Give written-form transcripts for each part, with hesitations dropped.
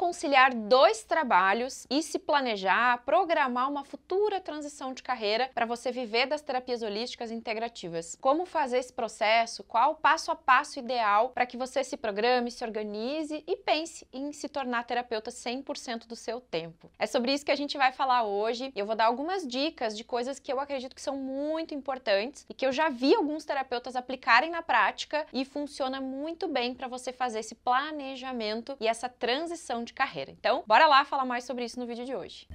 conciliar dois trabalhos e se planejar, programar uma futura transição de carreira para você viver das terapias holísticas integrativas. Como fazer esse processo? Qual o passo a passo ideal para que você se programe, se organize e pense em se tornar terapeuta 100% do seu tempo? É sobre isso que a gente vai falar hoje. Eu vou dar algumas dicas de coisas que eu acredito que são muito importantes e que eu já vi alguns terapeutas aplicarem na prática e funciona muito bem para você fazer esse planejamento e essa transição de carreira. Então, bora lá falar mais sobre isso no vídeo de hoje.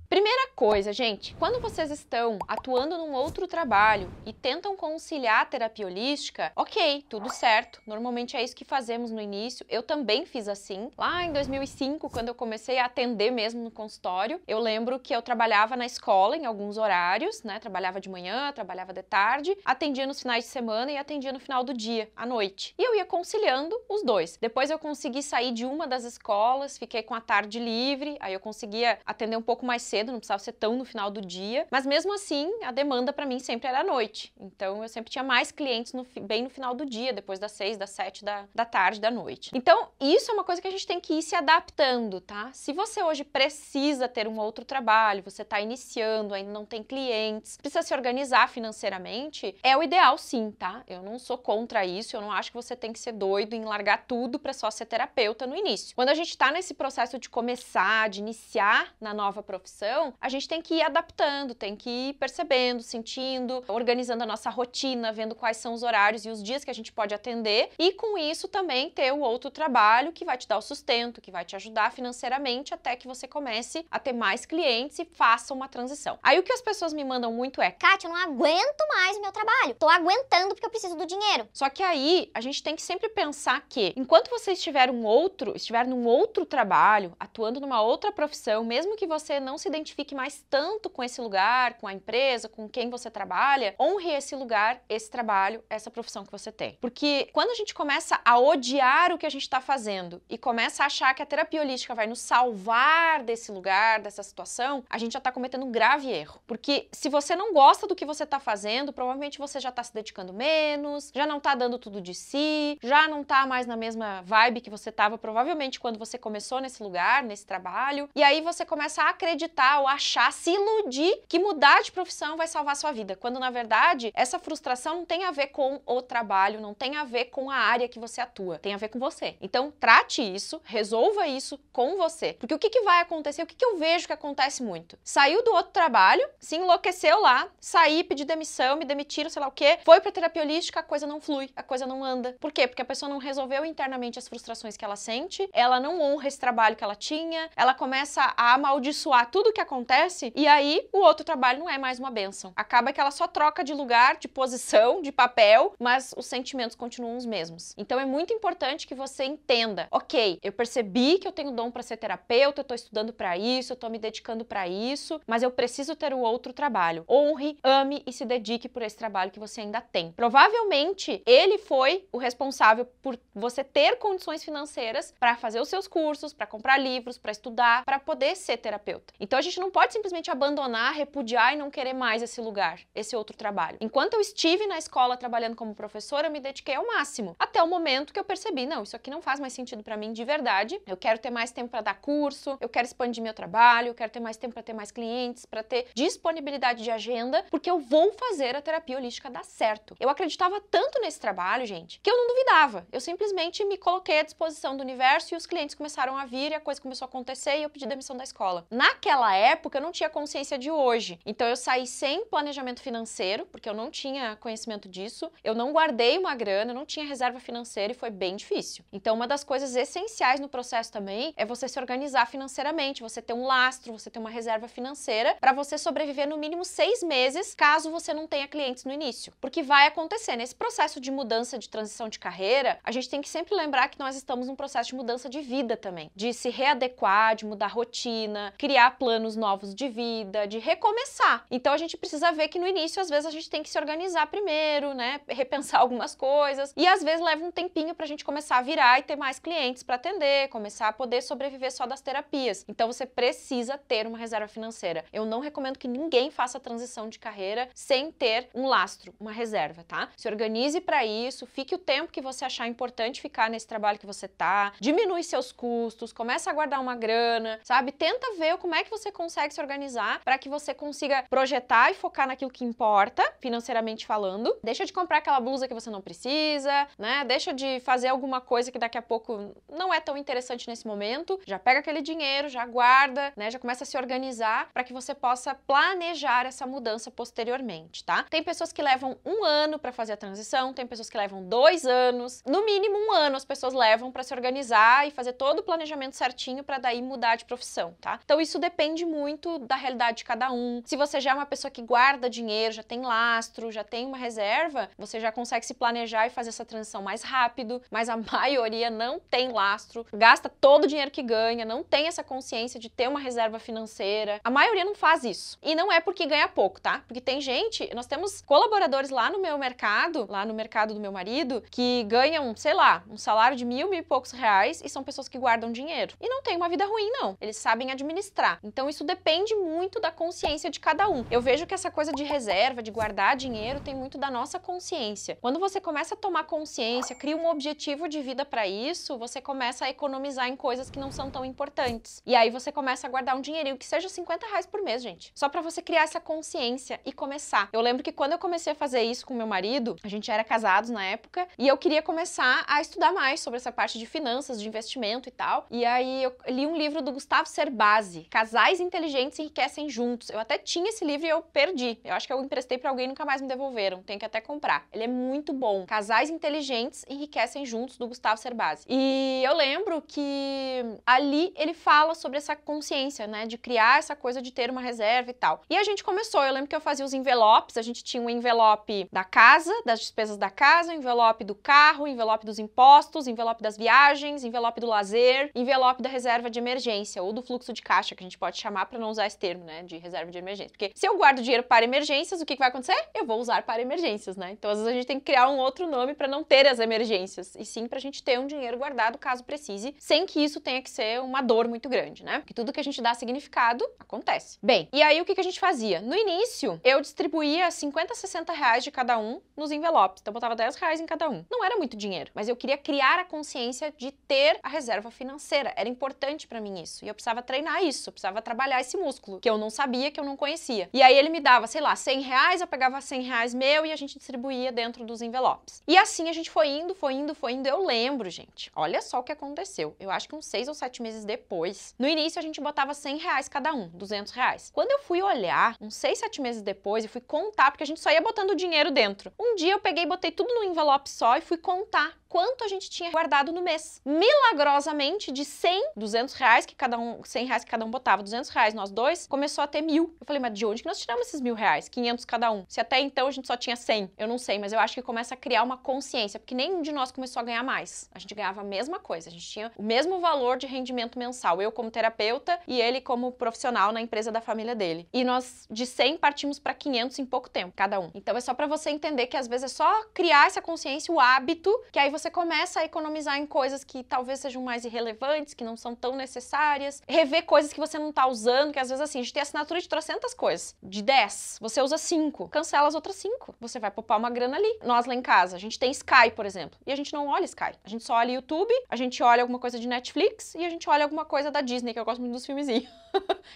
Primeira coisa, gente, quando vocês estão atuando num outro trabalho e tentam conciliar a terapia holística, ok, tudo certo. Normalmente é isso que fazemos no início. Eu também fiz assim. Lá em 2005, quando eu comecei a atender mesmo no consultório, eu lembro que eu trabalhava na escola em alguns horários, né? Trabalhava de manhã, trabalhava de tarde, atendia nos finais de semana e atendia no final do dia, à noite. E eu ia conciliando os dois. Depois eu consegui sair de uma das escolas, fiquei com a tarde livre, aí eu conseguia atender um pouco mais cedo, não precisava ser tão no final do dia, mas mesmo assim a demanda para mim sempre era à noite, então eu sempre tinha mais clientes bem no final do dia, depois das 6, das 7 da tarde, da noite. Então isso é uma coisa que a gente tem que ir se adaptando, tá? Se você hoje precisa ter um outro trabalho, você está iniciando, ainda não tem clientes, precisa se organizar financeiramente, é o ideal sim, tá? Eu não sou contra isso, eu não acho que você tem que ser doido em largar tudo para só ser terapeuta no início. Quando a gente está nesse processo de começar, de iniciar na nova profissão, a gente tem que ir adaptando, tem que ir percebendo, sentindo, organizando a nossa rotina, vendo quais são os horários e os dias que a gente pode atender e com isso também ter o outro trabalho que vai te dar o sustento, que vai te ajudar financeiramente até que você comece a ter mais clientes e faça uma transição. Aí o que as pessoas me mandam muito é: Kátia, eu não aguento mais o meu trabalho, tô aguentando porque eu preciso do dinheiro. Só que aí a gente tem que sempre pensar que enquanto você estiver num outro trabalho, atuando numa outra profissão, mesmo que você não se identifique mais tanto com esse lugar, com a empresa, com quem você trabalha, honre esse lugar, esse trabalho, essa profissão que você tem. Porque quando a gente começa a odiar o que a gente está fazendo e começa a achar que a terapia holística vai nos salvar desse lugar, dessa situação, a gente já está cometendo um grave erro. Porque se você não gosta do que você está fazendo, provavelmente você já está se dedicando menos, já não está dando tudo de si, já não está mais na mesma vibe que você estava provavelmente quando você começou nesse lugar, nesse trabalho, e aí você começa a acreditar ou achar, se iludir que mudar de profissão vai salvar a sua vida, quando na verdade essa frustração não tem a ver com o trabalho, não tem a ver com a área que você atua, tem a ver com você. Então trate isso, resolva isso com você, porque o que vai acontecer, o que eu vejo que acontece muito? Saiu do outro trabalho, se enlouqueceu lá, saí, pedi demissão, me demitiram, sei lá o quê, foi pra terapia holística, a coisa não flui, a coisa não anda. Por quê? Porque a pessoa não resolveu internamente as frustrações que ela sente, ela não honra esse trabalho que ela tinha, ela começa a amaldiçoar tudo que acontece e aí o outro trabalho não é mais uma bênção. Acaba que ela só troca de lugar, de posição, de papel, mas os sentimentos continuam os mesmos. Então é muito importante que você entenda, ok, eu percebi que eu tenho dom para ser terapeuta, eu tô estudando para isso, eu tô me dedicando para isso, mas eu preciso ter o outro trabalho. Honre, ame e se dedique por esse trabalho que você ainda tem. Provavelmente ele foi o responsável por você ter condições financeiras para fazer os seus cursos, para comprar livros, para estudar, para poder ser terapeuta. Então a gente não pode simplesmente abandonar, repudiar e não querer mais esse lugar, esse outro trabalho. Enquanto eu estive na escola trabalhando como professora, eu me dediquei ao máximo, até o momento que eu percebi, não, isso aqui não faz mais sentido para mim de verdade, eu quero ter mais tempo para dar curso, eu quero expandir meu trabalho, eu quero ter mais tempo para ter mais clientes, para ter disponibilidade de agenda, porque eu vou fazer a terapia holística dar certo. Eu acreditava tanto nesse trabalho, gente, que eu não duvidava, eu simplesmente me coloquei à disposição do universo e os clientes começaram a vir e a coisa começou a acontecer e eu pedi demissão da escola. Naquela época eu não tinha consciência de hoje, então eu saí sem planejamento financeiro, porque eu não tinha conhecimento disso, eu não guardei uma grana, eu não tinha reserva financeira e foi bem difícil. Então uma das coisas essenciais no processo também é você se organizar financeiramente, você ter um lastro, você ter uma reserva financeira para você sobreviver no mínimo 6 meses, caso você não tenha clientes no início. Porque vai acontecer, nesse processo de mudança, de transição de carreira, a gente tem que sempre lembrar que nós estamos num processo de mudança de vida também, de se readequar, de mudar a rotina, criar planos novos modos de vida, de recomeçar. Então a gente precisa ver que no início, às vezes, a gente tem que se organizar primeiro, né? Repensar algumas coisas. E às vezes leva um tempinho pra gente começar a virar e ter mais clientes pra atender, começar a poder sobreviver só das terapias. Então você precisa ter uma reserva financeira. Eu não recomendo que ninguém faça a transição de carreira sem ter um lastro, uma reserva, tá? Se organize pra isso, fique o tempo que você achar importante ficar nesse trabalho que você tá, diminui seus custos, começa a guardar uma grana, sabe? Tenta ver como é que você consegue se organizar para que você consiga projetar e focar naquilo que importa, financeiramente falando. Deixa de comprar aquela blusa que você não precisa, né? Deixa de fazer alguma coisa que daqui a pouco não é tão interessante nesse momento. Já pega aquele dinheiro, já guarda, né? Já começa a se organizar para que você possa planejar essa mudança posteriormente, tá? Tem pessoas que levam 1 ano para fazer a transição, tem pessoas que levam 2 anos, no mínimo 1 ano as pessoas levam para se organizar e fazer todo o planejamento certinho para daí mudar de profissão, tá? Então isso depende muito da realidade de cada um. Se você já é uma pessoa que guarda dinheiro, já tem lastro, já tem uma reserva, você já consegue se planejar e fazer essa transição mais rápido, mas a maioria não tem lastro, gasta todo o dinheiro que ganha, não tem essa consciência de ter uma reserva financeira. A maioria não faz isso. E não é porque ganha pouco, tá? Porque tem gente, nós temos colaboradores lá no meu mercado, lá no mercado do meu marido, que ganham, sei lá, um salário de 1.000 e poucos reais e são pessoas que guardam dinheiro. E não tem uma vida ruim, não. Eles sabem administrar. Então isso depende muito da consciência de cada um. Eu vejo que essa coisa de reserva, de guardar dinheiro, tem muito da nossa consciência. Quando você começa a tomar consciência, cria um objetivo de vida para isso, você começa a economizar em coisas que não são tão importantes. E aí você começa a guardar um dinheirinho, que seja 50 reais por mês, gente. Só para você criar essa consciência e começar. Eu lembro que quando eu comecei a fazer isso com meu marido, a gente era casados na época, e eu queria começar a estudar mais sobre essa parte de finanças, de investimento e tal. E aí eu li um livro do Gustavo Cerbasi, Casais Inteligentes Enriquecem Juntos. Eu até tinha esse livro e eu perdi. Eu acho que eu emprestei pra alguém e nunca mais me devolveram. Tenho que até comprar. Ele é muito bom. Casais Inteligentes Enriquecem Juntos, do Gustavo Cerbasi. E eu lembro que ali ele fala sobre essa consciência, né, de criar essa coisa de ter uma reserva e tal. E a gente começou, eu lembro que eu fazia os envelopes, a gente tinha um envelope da casa, das despesas da casa, envelope do carro, envelope dos impostos, envelope das viagens, envelope do lazer, envelope da reserva de emergência, ou do fluxo de caixa, que a gente pode chamar para não usar esse termo, né, de reserva de emergência. Porque se eu guardo dinheiro para emergências, o que vai acontecer? Eu vou usar para emergências, né? Então, às vezes, a gente tem que criar um outro nome para não ter as emergências, e sim pra gente ter um dinheiro guardado caso precise, sem que isso tenha que ser uma dor muito grande, né? Porque tudo que a gente dá significado, acontece. Bem, e aí o que a gente fazia? No início, eu distribuía 50, 60 reais de cada um nos envelopes. Então, eu botava 10 reais em cada um. Não era muito dinheiro, mas eu queria criar a consciência de ter a reserva financeira. Era importante pra mim isso. E eu precisava treinar isso, eu precisava trabalhar esse músculo, que eu não sabia, que eu não conhecia. E aí ele me dava, sei lá, 100 reais, eu pegava 100 reais meu e a gente distribuía dentro dos envelopes. E assim a gente foi indo, foi indo, foi indo. Eu lembro, gente, olha só o que aconteceu. Eu acho que uns 6 ou 7 meses depois, no início a gente botava 100 reais cada um, 200 reais. Quando eu fui olhar, uns 6, 7 meses depois, e fui contar, porque a gente só ia botando o dinheiro dentro. Um dia eu peguei e botei tudo num envelope só e fui contar quanto a gente tinha guardado no mês. Milagrosamente, de 100, 200 reais que cada um, 100 reais que cada um botava, 200 reais nós dois, começou a ter 1.000. Eu falei, mas de onde que nós tiramos esses 1.000 reais? 500 cada um. Se até então a gente só tinha 100. Eu não sei, mas eu acho que começa a criar uma consciência, porque nenhum de nós começou a ganhar mais. A gente ganhava a mesma coisa, a gente tinha o mesmo valor de rendimento mensal. Eu como terapeuta e ele como profissional na empresa da família dele. E nós de 100 partimos para 500 em pouco tempo, cada um. Então é só para você entender que às vezes é só criar essa consciência, o hábito, que aí você começa a economizar em coisas que talvez sejam mais irrelevantes, que não são tão necessárias, rever coisas que você não tá usando, que às vezes assim, a gente tem assinatura de trocentas coisas. De 10, você usa 5, cancela as outras 5. Você vai poupar uma grana ali. Nós lá em casa, a gente tem Sky, por exemplo, e a gente não olha Sky. A gente só olha YouTube, a gente olha alguma coisa de Netflix e a gente olha alguma coisa da Disney, que eu gosto muito dos filmezinhos.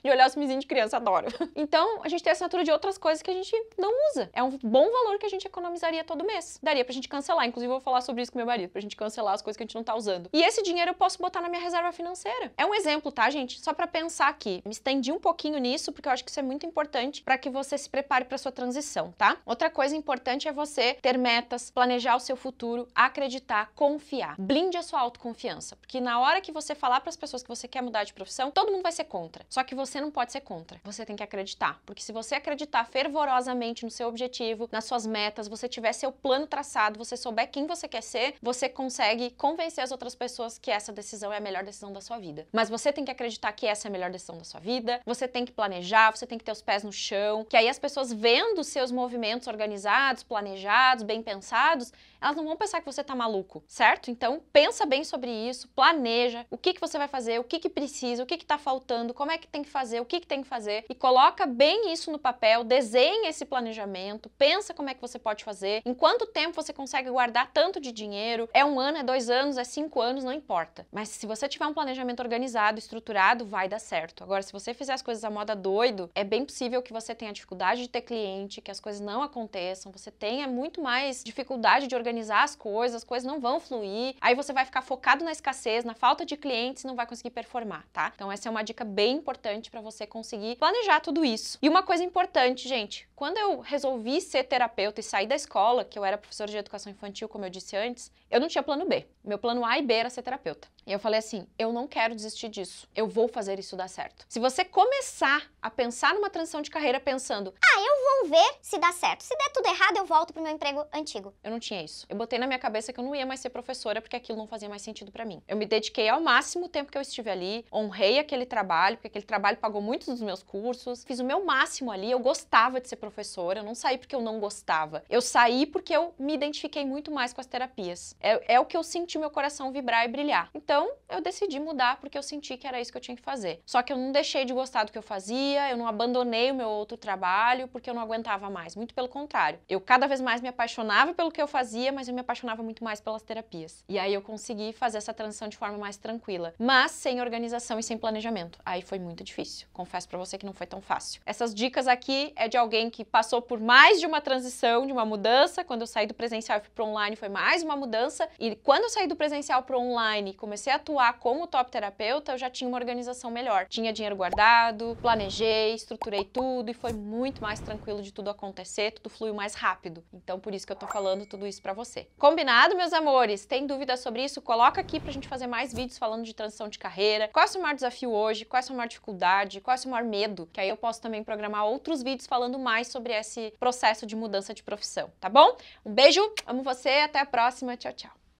De olhar os filmezinhos de criança, adoro. Então, a gente tem assinatura de outras coisas que a gente não usa. É um bom valor que a gente economizaria todo mês. Daria pra gente cancelar. Inclusive, eu vou falar sobre isso com meu marido, pra gente cancelar as coisas que a gente não tá usando. E esse dinheiro eu posso botar na minha reserva financeira. É um exemplo, tá, gente? Só pra pensar aqui. Me estendi um pouquinho nisso, porque eu acho que isso é muito importante pra que você se prepare pra sua transição, tá? Outra coisa importante é você ter metas, planejar o seu futuro, acreditar, confiar. Blinde a sua autoconfiança, porque na hora que você falar pras pessoas que você quer mudar de profissão, todo mundo vai ser contra. contra. Só que você não pode ser contra. Você tem que acreditar. Porque se você acreditar fervorosamente no seu objetivo, nas suas metas, você tiver seu plano traçado, você souber quem você quer ser, você consegue convencer as outras pessoas que essa decisão é a melhor decisão da sua vida. Mas você tem que acreditar que essa é a melhor decisão da sua vida, você tem que planejar, você tem que ter os pés no chão, que aí as pessoas vendo os seus movimentos organizados, planejados, bem pensados, elas não vão pensar que você tá maluco, certo? Então, pensa bem sobre isso, planeja o que você vai fazer, o que precisa, o que tá faltando, como é que tem que fazer, o que tem que fazer, e coloca bem isso no papel, desenha esse planejamento, pensa como é que você pode fazer, em quanto tempo você consegue guardar tanto de dinheiro, é 1 ano, é 2 anos, é 5 anos, não importa. Mas se você tiver um planejamento organizado, estruturado, vai dar certo. Agora, se você fizer as coisas à moda doido, é bem possível que você tenha dificuldade de ter cliente, que as coisas não aconteçam, você tenha muito mais dificuldade de organizar as coisas não vão fluir, aí você vai ficar focado na escassez, na falta de clientes e não vai conseguir performar, tá? Então essa é uma dica bem importante para você conseguir planejar tudo isso. E uma coisa importante, gente, quando eu resolvi ser terapeuta e sair da escola, que eu era professora de educação infantil, como eu disse antes, eu não tinha plano B. Meu plano A e B era ser terapeuta. E eu falei assim, eu não quero desistir disso, eu vou fazer isso dar certo. Se você começar a pensar numa transição de carreira pensando, eu vou ver se dá certo. Se der tudo errado, eu volto pro meu emprego antigo. eu não tinha isso. Eu botei na minha cabeça que eu não ia mais ser professora porque aquilo não fazia mais sentido pra mim. Eu me dediquei ao máximo o tempo que eu estive ali, honrei aquele trabalho, porque aquele trabalho pagou muitos dos meus cursos, fiz o meu máximo ali, eu gostava de ser professora, eu não saí porque eu não gostava. Eu saí porque eu me identifiquei muito mais com as terapias. É o que eu senti meu coração vibrar e brilhar. Então, eu decidi mudar porque eu senti que era isso que eu tinha que fazer. Só que eu não deixei de gostar do que eu fazia, eu não abandonei o meu outro trabalho porque eu não aguentava mais. Muito pelo contrário. Eu cada vez mais me apaixonava pelo que eu fazia, mas eu me apaixonava muito mais pelas terapias. E aí eu consegui fazer essa transição de forma mais tranquila. Mas sem organização e sem planejamento. Aí foi muito difícil. Confesso pra você que não foi tão fácil. Essas dicas aqui é de alguém que passou por mais de uma transição, de uma mudança. Quando eu saí do presencial e fui pro online, foi mais uma mudança. E quando eu saí do presencial pro online e comecei a atuar como top terapeuta, eu já tinha uma organização melhor. Tinha dinheiro guardado, planejei, estruturei tudo e foi muito mais tranquilo de tudo acontecer, tudo fluiu mais rápido. Então, por isso que eu tô falando tudo isso pra você. Combinado, meus amores? Tem dúvidas sobre isso? Coloca aqui pra gente fazer mais vídeos falando de transição de carreira. Qual é o seu maior desafio hoje? Qual é a sua maior dificuldade? Qual é o seu maior medo? Que aí eu posso também programar outros vídeos falando mais sobre esse processo de mudança de profissão, tá bom? Um beijo, amo você, até a próxima, tchau, tchau.